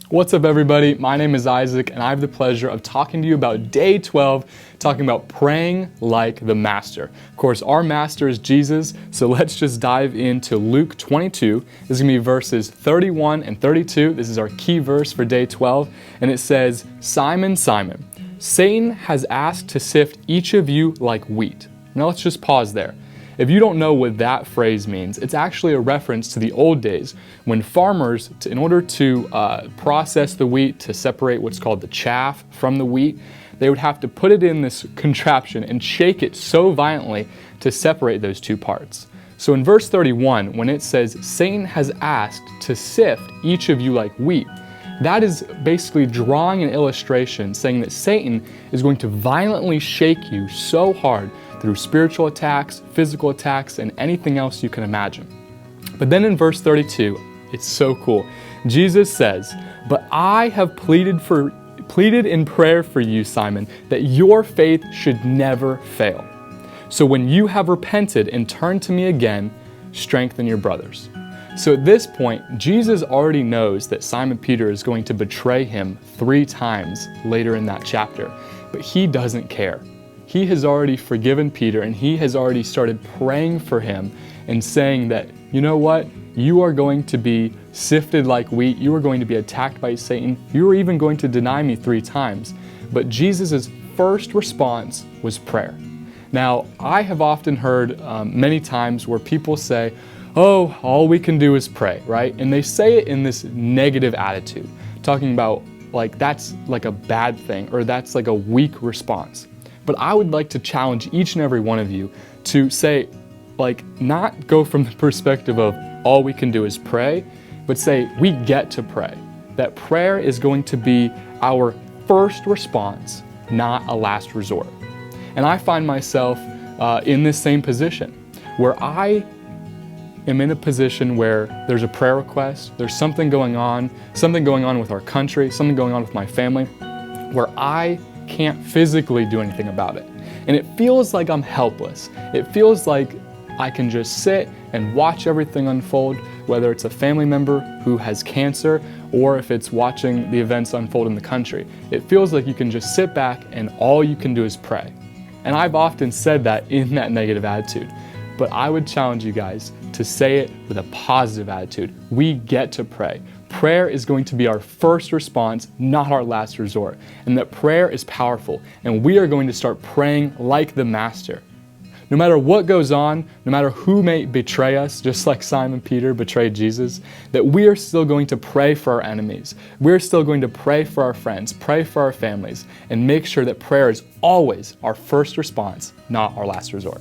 What's up, everybody? My name is Isaac, and I have the pleasure of talking to you about day 12, talking about praying like the Master. Of course, our Master is Jesus, so let's just dive into Luke 22. This is going to be verses 31 and 32. This is our key verse for day 12, and it says, "Simon, Simon, Satan has asked to sift each of you like wheat." Now let's just pause there. If you don't know what that phrase means, it's actually a reference to the old days when farmers, in order to process the wheat to separate what's called the chaff from the wheat, they would have to put it in this contraption and shake it so violently to separate those two parts. So in verse 31, when it says, "Satan has asked to sift each of you like wheat," that is basically drawing an illustration saying that Satan is going to violently shake you so hard through spiritual attacks, physical attacks, and anything else you can imagine. But then in verse 32, it's so cool. Jesus says, "But I have pleaded in prayer for you, Simon, that your faith should never fail. So when you have repented and turned to me again, strengthen your brothers." So at this point, Jesus already knows that Simon Peter is going to betray him 3 times later in that chapter, but he doesn't care. He has already forgiven Peter, and he has already started praying for him and saying that, you know what? You are going to be sifted like wheat. You are going to be attacked by Satan. You are even going to deny me 3 times. But Jesus' first response was prayer. Now, I have often heard many times where people say, "Oh, all we can do is pray," right? And they say it in this negative attitude, talking about like that's like a bad thing or that's like a weak response. But I would like to challenge each and every one of you to say, like, not go from the perspective of all we can do is pray, but say we get to pray. That prayer is going to be our first response, not a last resort. And I find myself in this same position where I am in a position where there's a prayer request, there's something going on with our country, something going on with my family, where I can't physically do anything about it. And it feels like I'm helpless. It feels like I can just sit and watch everything unfold, whether it's a family member who has cancer or if it's watching the events unfold in the country. It feels like you can just sit back and all you can do is pray. And I've often said that in that negative attitude. But I would challenge you guys to say it with a positive attitude. We get to pray. Prayer is going to be our first response, not our last resort. And that prayer is powerful. And we are going to start praying like the Master. No matter what goes on, no matter who may betray us, just like Simon Peter betrayed Jesus, that we are still going to pray for our enemies. We're still going to pray for our friends, pray for our families, and make sure that prayer is always our first response, not our last resort.